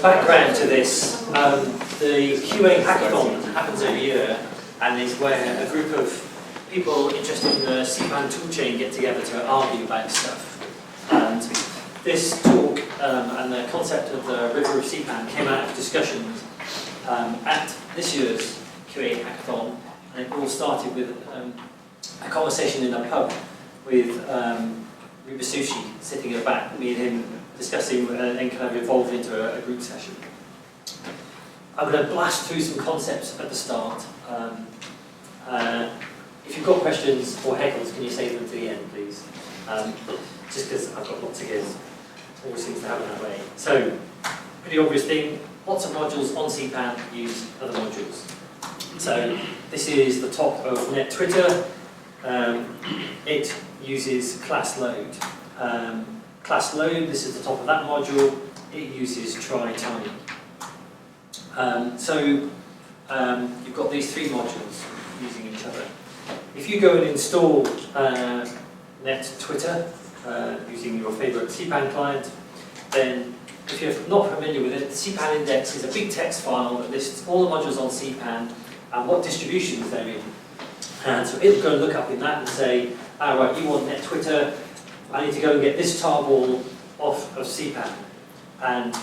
background to this, the QA hackathon happens every year and is where a group of people interested in the CPAN toolchain get together to argue about stuff. And this talk and the concept of the river of CPAN came out of discussions at this year's QA hackathon, and it all started with a conversation in a pub with Ruba Sushi sitting at the back, me and him discussing and kind of evolved into a group session. I'm going to blast through some concepts at the start. If you've got questions or heckles, can you save them to the end, please? Just because I've got lots to give. Always seems to happen that way. So, pretty obvious thing, lots of modules on CPAN use other modules. So, this is the top of NetTwitter. It uses class load. Class load, this is the top of that module. It uses try tiny. You've got these three modules using each other. If you go and install NetTwitter using your favourite CPAN client, then if you're not familiar with it, the CPAN index is a big text file that lists all the modules on CPAN and what distributions they're in. And so it'll go and look up in that and say, ah, right, you want NetTwitter, I need to go and get this tarball off of CPAN. And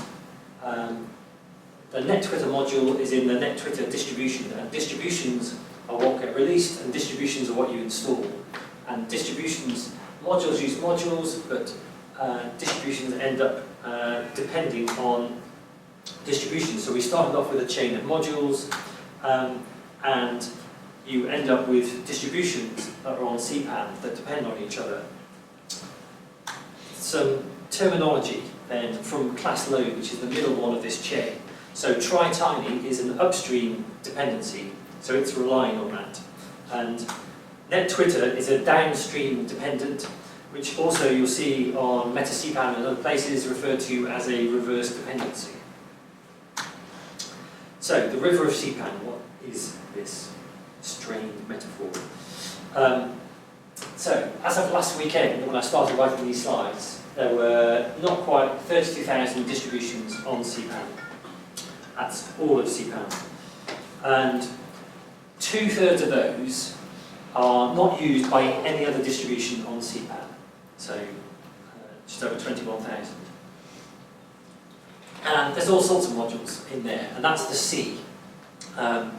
the NetTwitter module is in the NetTwitter distribution, and distributions are what get released, and distributions are what you install. And distributions, modules use modules, but distributions end up depending on distributions. So we started off with a chain of modules, and you end up with distributions that are on CPAN that depend on each other. Some terminology then from class load, which is the middle one of this chain. So try tiny is an upstream dependency, so it's relying on that. And NetTwitter is a downstream dependent, which also you'll see on Meta CPAN and other places referred to as a reverse dependency. So the river of CPAN, what is this strained metaphor? So as of last weekend, when I started writing these slides, there were not quite 32,000 distributions on CPAN. That's all of CPAN. And 2/3 of those are not used by any other distribution on CPAN. So just over 21,000. And there's all sorts of modules in there, and that's the C. And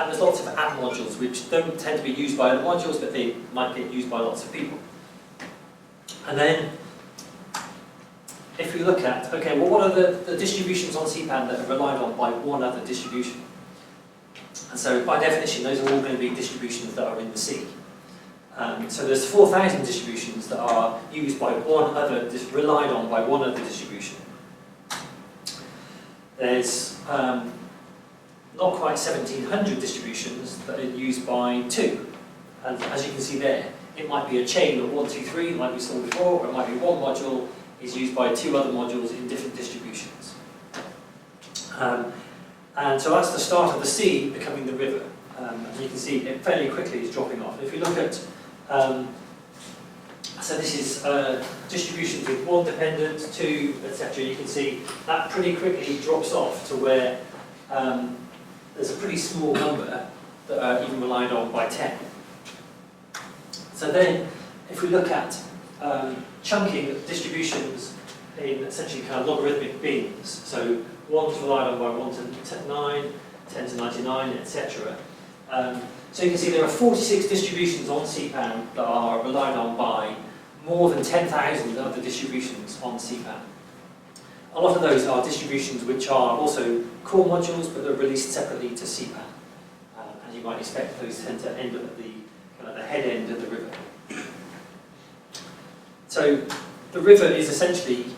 there's lots of app modules which don't tend to be used by other modules, but they might get used by lots of people. And then, if we look at, okay, well, what are the distributions on CPAN that are relied on by one other distribution? And so, by definition, those are all going to be distributions that are in the C. So there's 4,000 distributions that are used by one other, relied on by one other distribution. There's not quite 1,700 distributions that are used by two. And as you can see there, it might be a chain of 1, 2, 3, like we saw before, or it might be one module is used by two other modules in different distributions. And so that's the start of the C becoming the river. And you can see it fairly quickly is dropping off. If you look at, so this is distributions with one dependent, two, etc. You can see that pretty quickly drops off to where there's a pretty small number that are even relied on by 10. So then, if we look at chunking distributions in essentially kind of logarithmic bins, so 1's relied on by 1 to 9, 10 to 99, etc. So you can see there are 46 distributions on CPAN that are relied on by more than 10,000 other distributions on CPAN. A lot of those are distributions which are also core modules, but they're released separately to CPAN. As you might expect, those tend to end up at the kind of the head end of the river. So the river is essentially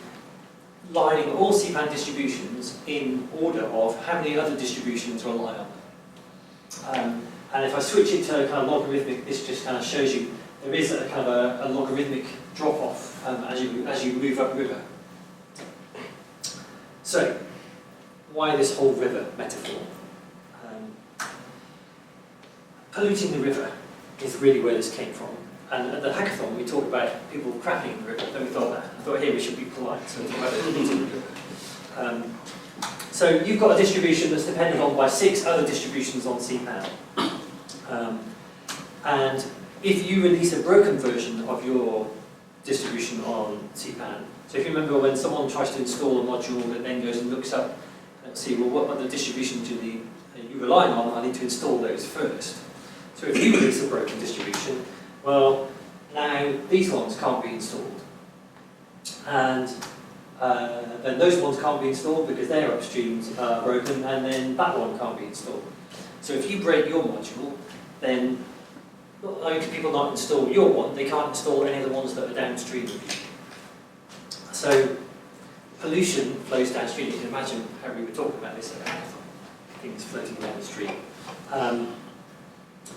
lining all CPAN distributions in order of how many other distributions rely on them. And if I switch it to kind of logarithmic, this just kind of shows you there is a kind of a logarithmic drop-off as you move upriver. So, why this whole river metaphor? Polluting the river is really where this came from. And at the hackathon, we talked about people crapping the river. Then I thought, here we should be polite, so we talked about polluting the river. So you've got a distribution that's depended on by 6 other distributions on CPAN. And if you release a broken version of your distribution on CPAN, so if you remember when someone tries to install a module that then goes and looks up and see, well, what other distributions you relying on, I need to install those first. So if you release a broken distribution, well, now these ones can't be installed. And then those ones can't be installed because their upstreams are broken, and then that one can't be installed. So if you break your module, then not only can people not install your one, they can't install any of the ones that are downstream of you. So pollution flows downstream. You can imagine how we were talking about this about things floating downstream.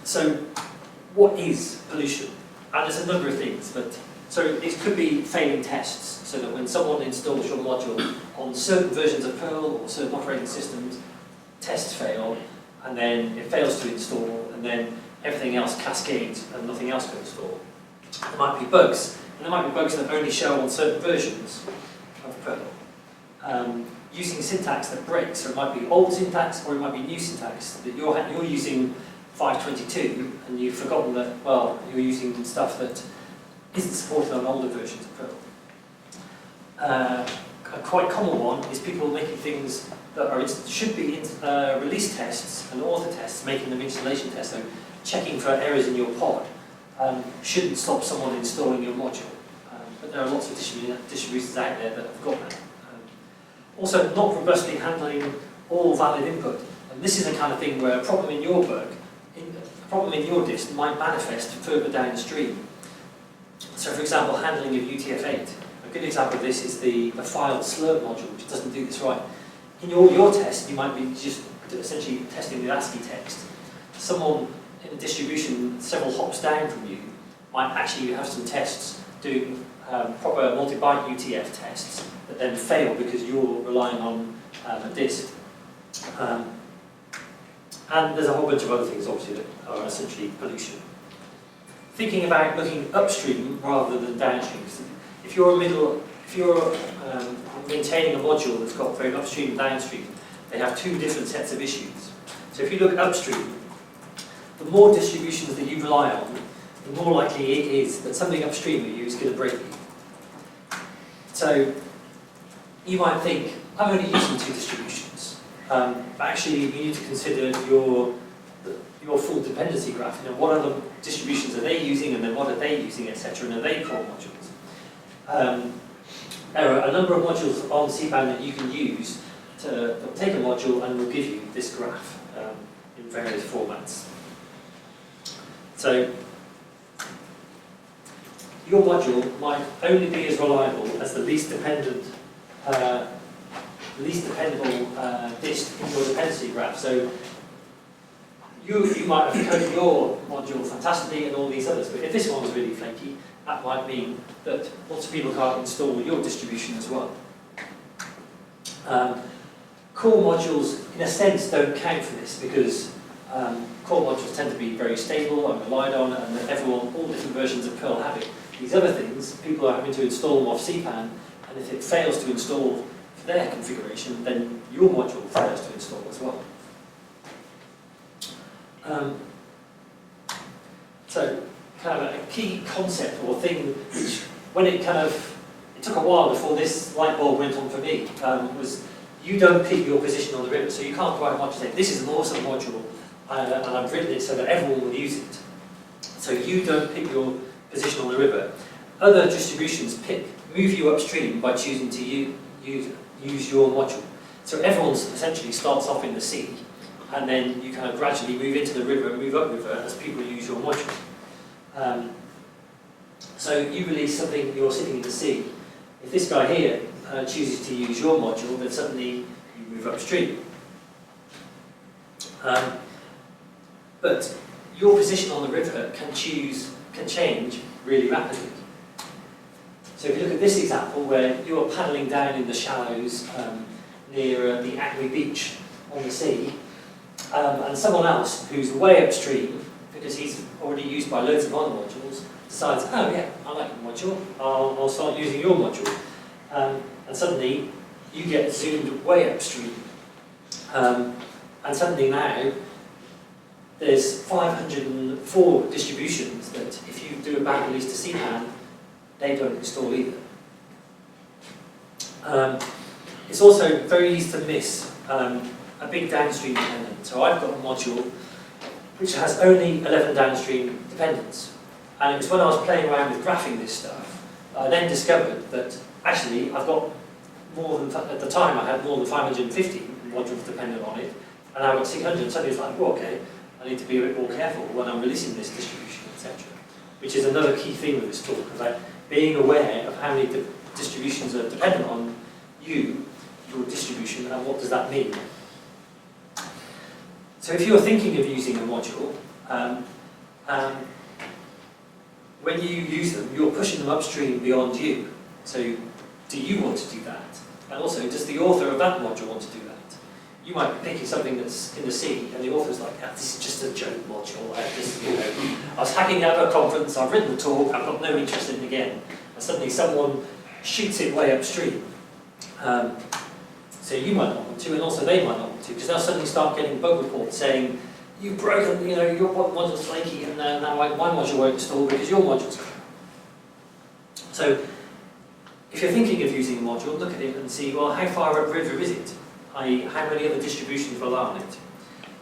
So what is pollution? And there's a number of things, but so it could be failing tests, so that when someone installs your module on certain versions of Perl or certain operating systems, tests fail, and then it fails to install, and then everything else cascades and nothing else can install. There might be bugs, and there might be bugs that only show on certain versions of Perl. Using syntax that breaks, so it might be old syntax or it might be new syntax, that you're using 522 and you've forgotten that, well, you're using stuff that isn't supported on older versions of Perl. A quite common one is people making things that should be release tests and author tests, making them installation tests, so checking for errors in your pod, shouldn't stop someone installing your module. But there are lots of distributions out there that have got that. Also, not robustly handling all valid input. And this is the kind of thing where a problem in your bug, a problem in your dist might manifest further downstream. So for example, handling of UTF-8. A good example of this is the file slurp module, which doesn't do this right. In your test, you might be just essentially testing with ASCII text. Someone in a distribution several hops down from you might actually have some tests doing proper multi-byte UTF tests that then fail because you're relying on a disk. And there's a whole bunch of other things, obviously, that are essentially pollution. Thinking about looking upstream rather than downstream. If you're maintaining a module that's got very upstream and downstream, they have two different sets of issues. So if you look upstream, the more distributions that you rely on, the more likely it is that something upstream of you is going to break you. So you might think, I'm only using 2 distributions, but actually you need to consider your full dependency graph. You know, what other distributions are they using, and then what are they using, etc., and are they core modules? There are a number of modules on CPAN that you can use to take a module and will give you this graph in various formats. So your module might only be as reliable as the least dependable dist in your dependency graph. So you might have coded your module fantastically and all these others, but if this one was really flaky, that might mean that lots of people can't install your distribution as well. Core modules, in a sense, don't count for this because core modules tend to be very stable and relied on, and all different versions of Perl have it. These other things, people are having to install them off CPAN, and if it fails to install for their configuration, then your module fails to install as well. So, kind of a key concept or thing which, when it took a while before this light bulb went on for me, was you don't pick your position on the river, so you can't quite much say, this is an awesome module, and I've written it so that everyone will use it. So you don't pick your position on the river. Other distributions move you upstream by choosing to use your module. So everyone essentially starts off in the sea, and then you kind of gradually move into the river and move upriver as people use your module. So you release something, you're sitting in the sea. If this guy here chooses to use your module, then suddenly you move upstream. But your position on the river can change really rapidly. So if you look at this example where you're paddling down in the shallows near the Acme beach on the sea, and someone else who's way upstream, because he's already used by loads of other modules, decides, oh yeah, I like your module, I'll start using your module. And suddenly you get zoomed way upstream. And suddenly now, there's 504 distributions that if you do a bad release to CPAN, they don't install either. It's also very easy to miss a big downstream dependent. So I've got a module which has only 11 downstream dependents. And it was when I was playing around with graphing this stuff, I then discovered that actually I've got more than, at the time I had more than 550 modules dependent on it, and I've got 600, suddenly it's like, well, okay, I need to be a bit more careful when I'm releasing this distribution, etc. Which is another key theme of this talk, about being aware of how many distributions are dependent on you, your distribution, and what does that mean. So if you're thinking of using a module, when you use them, you're pushing them upstream beyond you. So do you want to do that? And also, does the author of that module want to do that? You might be picking something that's in the C, and the author's like, ah, this is just a joke module. I was hacking out at a conference, I've written the talk, I've got no interest in it again. And suddenly someone shoots it way upstream. So you might not want to, and also they might not want to, because they'll suddenly start getting bug reports saying, you've broken, your module's flaky, and now my module won't install because your module's broken. So if you're thinking of using a module, look at it and see, well, how far upriver is it? I.e., how many other distributions rely on it?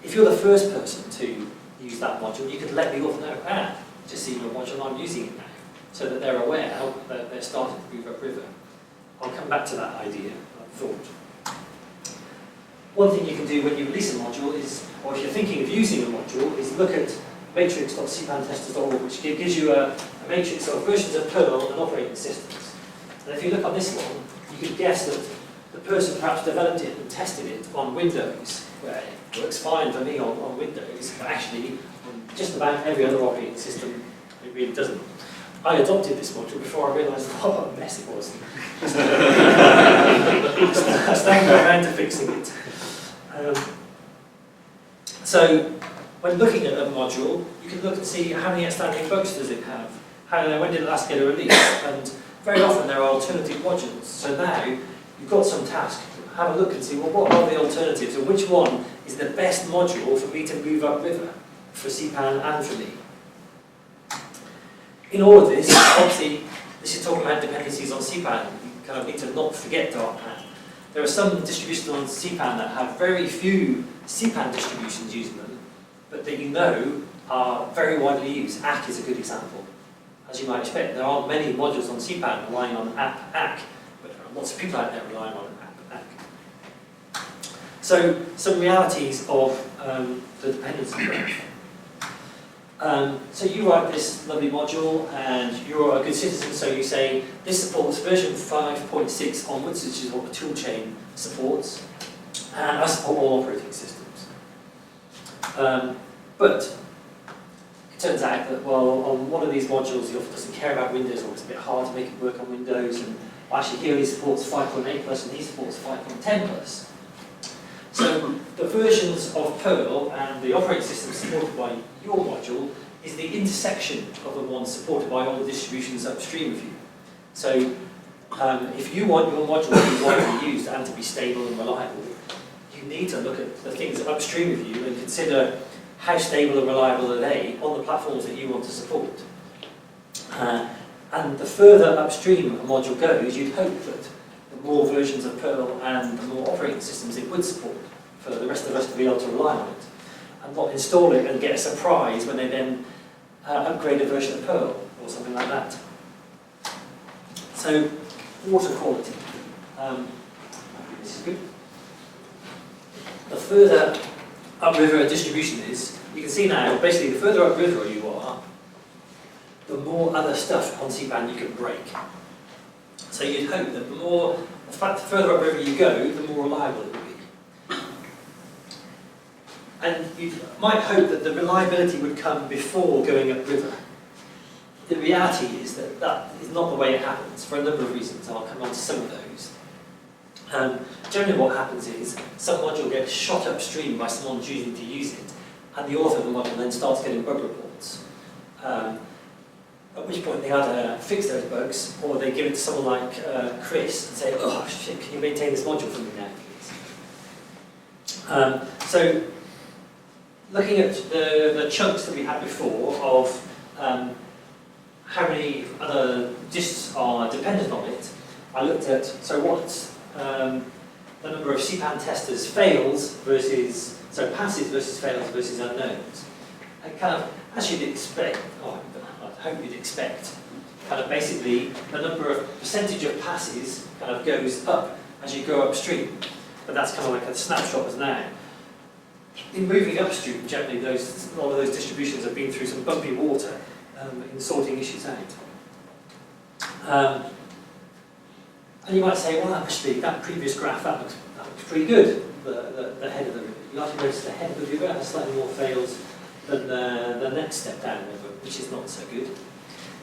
If you're the first person to use that module, you could let the author know, just see your module, I'm using it now, so that they're aware that they're starting to move upriver. I'll come back to that idea, I thought. One thing you can do when you release a module is, or if you're thinking of using a module, is look at matrix.cpantesters.org, which gives you a matrix of versions of Perl and operating systems. And if you look on this one, you can guess that the person perhaps developed it and tested it on Windows, where it works fine for me on Windows, but actually on just about every other operating system, it really doesn't. I adopted this module before I realised what a mess it was. I stumbled around to fixing it. So, when looking at a module, you can look and see how many outstanding bugs does it have, when did it last get a release, and very often there are alternative modules. So now, you've got some task, have a look and see, well, what are the alternatives, and which one is the best module for me to move upriver, for CPAN and for me. In all of this, obviously, this is talking about dependencies on CPAN. You kind of need to not forget darkpan. There are some distributions on CPAN that have very few CPAN distributions using them, but that you know are very widely used. ACK is a good example. As you might expect, there aren't many modules on CPAN relying on ACK, but there are lots of people out there relying on ACK. So, some realities of the dependency graph. So you write this lovely module, and you're a good citizen, so you say, this supports version 5.6 onwards, which is what the toolchain supports, and I support all operating systems. But it turns out that, well, on one of these modules, the author doesn't care about Windows, or it's a bit hard to make it work on Windows, and actually here he supports 5.8 plus, and he supports 5.10 plus. So the versions of Perl and the operating system supported by your module is the intersection of the ones supported by all the distributions upstream of you. So if you want your module to be widely used and to be stable and reliable, you need to look at the things upstream of you and consider how stable and reliable are they on the platforms that you want to support. And the further upstream a module goes, you'd hope that the more versions of Perl and the more operating systems it would support, for the rest of us to be able to rely on it, and not install it and get a surprise when they then upgrade a version of Perl, or something like that. So, water quality. This is good. The further upriver a distribution is, you can see now, basically the further upriver you are, the more other stuff on CPAN you can break. So you'd hope that the further upriver you go, the more reliable it will be. And you might hope that the reliability would come before going upriver. The reality is that that is not the way it happens, for a number of reasons. I'll come on to some of those. Generally what happens is, some module gets shot upstream by someone choosing to use it, and the author of the module then starts getting bug reports. at which point they either fix those bugs or they give it to someone like Chris and say, oh shit, can you maintain this module for me now, please? So looking at the chunks that we had before of how many other disks are dependent on it, I looked at, so what's the number of CPAN testers fails versus, so passes versus fails versus unknowns. And kind of, as you'd expect, I hope you'd expect, kind of basically the number of percentage of passes kind of goes up as you go upstream. But that's kind of like a snapshot as now. In moving upstream, generally a lot of those distributions have been through some bumpy water in sorting issues out. And you might say, well, actually, that previous graph, that looks pretty good, the head of the river. You actually notice the head of the river has slightly more fails than the next step down the river, which is not so good.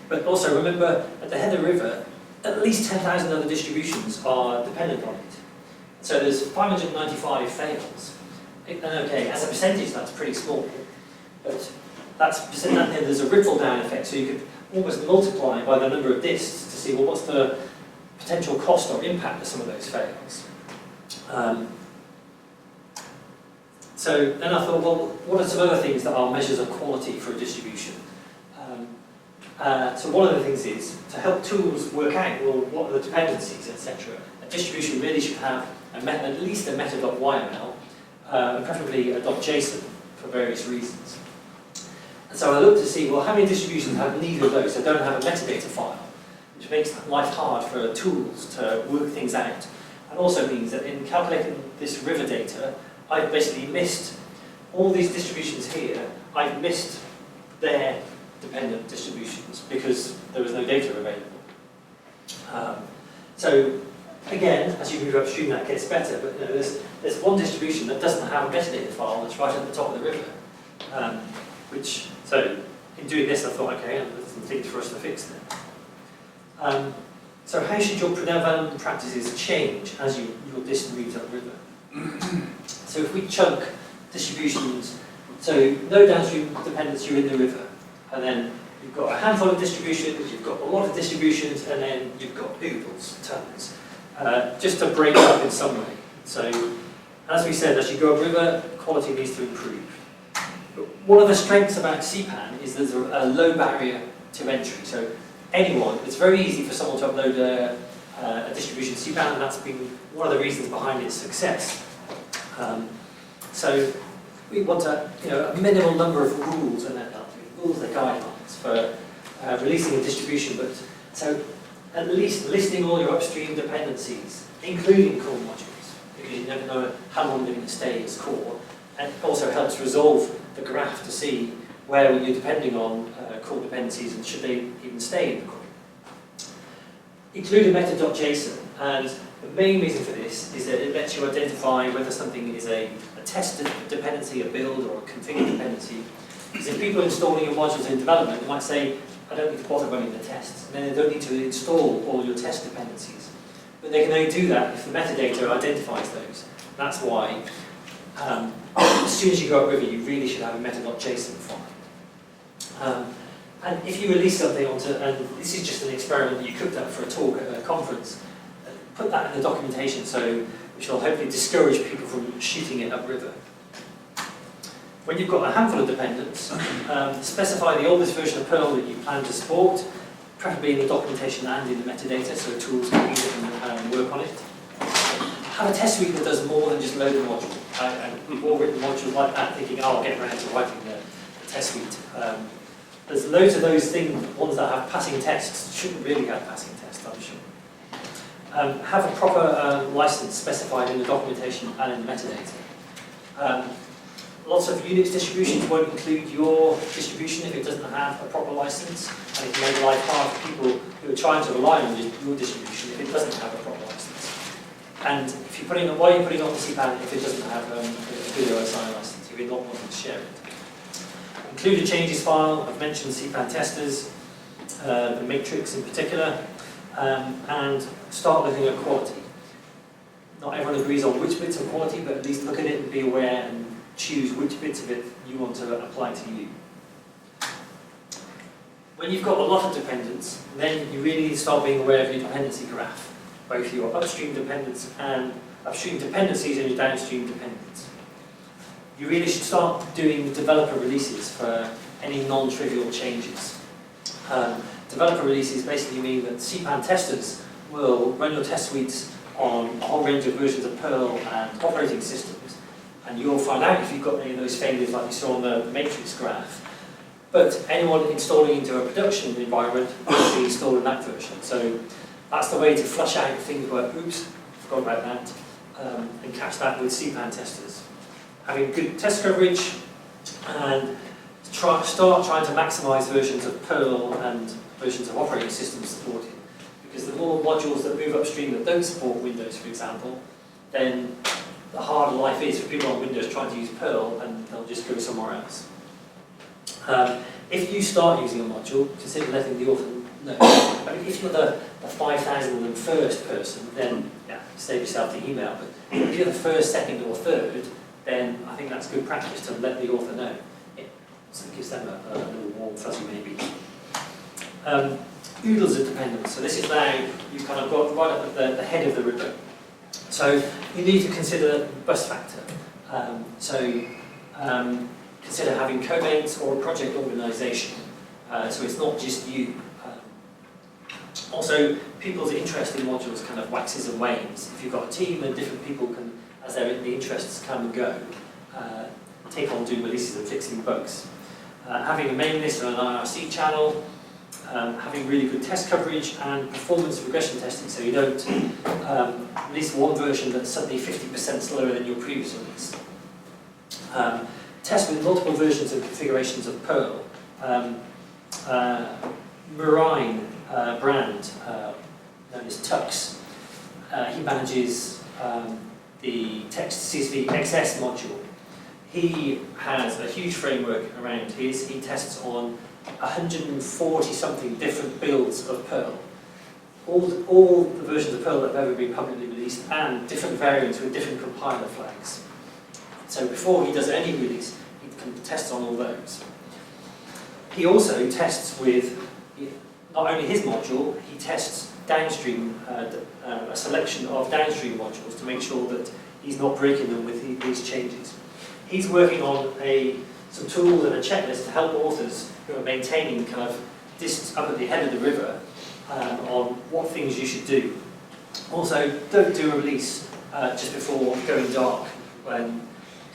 But also remember, at the head of the river, at least 10,000 other distributions are dependent on it. So there's 595 fails. And okay, as a percentage, that's pretty small, but there's a ripple down effect, so you could almost multiply by the number of disks to see, well, what's the potential cost or impact of some of those fails. So then I thought, well, what are some other things that are measures of quality for a distribution? So one of the things is to help tools work out, well, what are the dependencies, etc. A distribution really should have at least a meta.yml, and preferably a .json for various reasons. And so I looked to see, well, how many distributions have neither of those, so don't have a metadata file, which makes life hard for tools to work things out. And also means that in calculating this river data, I've basically missed all these distributions here, I've missed their dependent distributions because there was no data available. So again, as you move upstream that gets better, but you know, there's one distribution that doesn't have a metadata file that's right at the top of the river. So in doing this I thought, okay, there's some things for us to fix then. So how should your development practices change as your disk moves upriver? So if we chunk distributions, so no downstream dependence, you're in the river, and then you've got a handful of distributions, you've got a lot of distributions, and then you've got oodles, tons, just to break up in some way. So as we said, as you go upriver, quality needs to improve. But one of the strengths about CPAN is there's a low barrier to entry. So anyone, it's very easy for someone to upload a distribution CPAN, and that's been one of the reasons behind its success. So we want a minimal number of rules and rules and guidelines for releasing a distribution. But so at least listing all your upstream dependencies, including core modules, because you never know how long they're going to stay as core, and it also helps resolve the graph to see where you're depending on core dependencies and should they even stay in the core. Include a meta.json, and the main reason for this is that it lets you identify whether something is a tested dependency, a build, or a configured dependency. Because if people are installing your modules in development, they might say, I don't need to bother running the tests, and then they don't need to install all your test dependencies. But they can only do that if the metadata identifies those. That's why, as soon as you go upriver, you really should have a meta.json file. And if you release something onto, and this is just an experiment that you cooked up for a talk at a conference, put that in the documentation, which will hopefully discourage people from shooting it upriver. When you've got a handful of dependents, specify the oldest version of Perl that you plan to support, preferably in the documentation and in the metadata, so tools can use it and work on it. Have a test suite that does more than just load a module. And we've all written modules like that, thinking, oh, I'll get around to writing the test suite. There's loads of those things, ones that have passing tests, shouldn't really have passing tests, I'm sure. Have a proper license specified in the documentation and in the metadata. Lots of Unix distributions won't include your distribution if it doesn't have a proper license, and it can make life hard for people who are trying to rely on your distribution if it doesn't have a proper license. And if you're putting on, why are you putting on the CPAN if it doesn't have a good OSI license, if you're not wanting to share it? Include a changes file. I've mentioned CPAN testers, the matrix in particular, and start looking at quality. Not everyone agrees on which bits of quality, but at least look at it and be aware and choose which bits of it you want to apply to you. When you've got a lot of dependents, then you really need to start being aware of your dependency graph, both your upstream dependencies and your downstream dependents. You really should start doing developer releases for any non-trivial changes. Developer releases basically mean that CPAN testers will run your test suites on a whole range of versions of Perl and operating systems, and you'll find out if you've got any of those failures like you saw on the matrix graph. But anyone installing into a production environment will be installing that version. So that's the way to flush out things where, oops, forgot about that, and catch that with CPAN testers. Having good test coverage and start trying to maximise versions of Perl and versions of operating systems supported. Because the more modules that move upstream that don't support Windows, for example, then the harder life is for people on Windows trying to use Perl, and they'll just go somewhere else. If you start using a module, consider letting the author know. I mean, if you're the 5,001st person, then yeah, save yourself the email. But if you're the first, second, or third, then I think that's good practice to let the author know. So it gives them a little warm fuzzy maybe. Oodles of dependence. So this is now you've kind of got right up at the head of the river. So you need to consider bus factor. Consider having co-mates or a project organisation. So it's not just you. Also, people's interest in modules kind of waxes and wanes. If you've got a team, then different people can, as the interests come and go, take on doing releases and fixing bugs. Having a mailing list or an IRC channel, having really good test coverage and performance regression testing, so you don't release one version that's suddenly 50% slower than your previous release. Test with multiple versions and configurations of Perl. Marine brand, known as Tux, he manages the text CSV XS module. He has a huge framework around his. He tests on 140 something different builds of Perl. All the versions of Perl that have ever been publicly released, and different variants with different compiler flags. So before he does any release, he can test on all those. He also tests with not only his module, he tests downstream, a selection of downstream modules to make sure that he's not breaking them with these changes. He's working on some tools and a checklist to help authors who are maintaining kind of this up at the head of the river on what things you should do. Also, don't do a release just before going dark.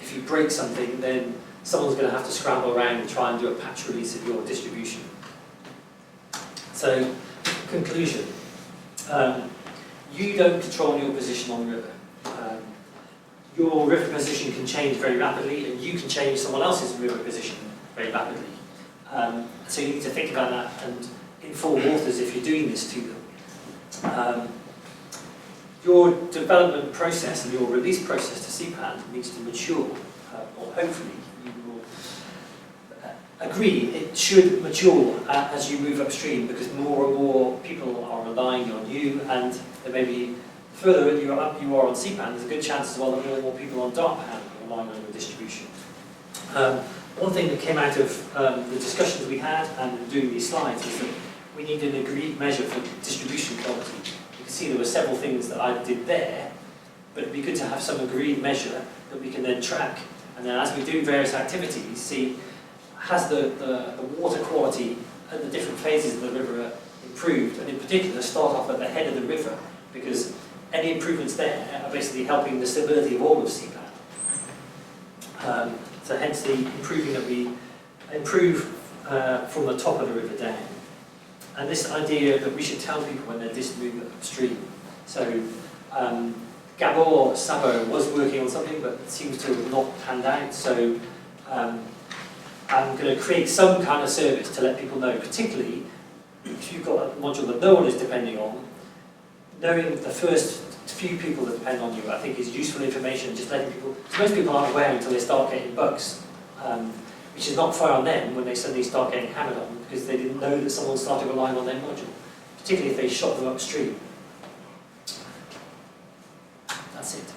If you break something, then someone's going to have to scramble around and try and do a patch release of your distribution. So, conclusion. You don't control your position on the river. Your river position can change very rapidly, and you can change someone else's river position very rapidly. So you need to think about that and inform authors if you're doing this to them. Your development process and your release process to CPAN needs to mature, or hopefully you will agree it should mature as you move upstream, because more and more people are relying on you, and there may be further you are on CPAN, there's a good chance as well that more and more people on DARPAN are relying on your distribution. One thing that came out of the discussions we had and doing these slides is that we need an agreed measure for distribution quality. You can see there were several things that I did there, but it'd be good to have some agreed measure that we can then track. And then as we do various activities, see, has the water quality at the different phases of the river improved, and in particular start off at the head of the river, because any improvements there are basically helping the stability of all of CPAN. So hence the improving that we improve from the top of the river down. And this idea that we should tell people when they're moving upstream. So Gabor Sabo was working on something, but seems to have not panned out. So I'm going to create some kind of service to let people know, particularly if you've got a module that no one is depending on. Knowing the first few people that depend on you, I think, is useful information. Just letting people, because most people aren't aware until they start getting bugs, which is not fair on them when they suddenly start getting hammered on because they didn't know that someone started relying on their module, particularly if they shot them upstream. That's it.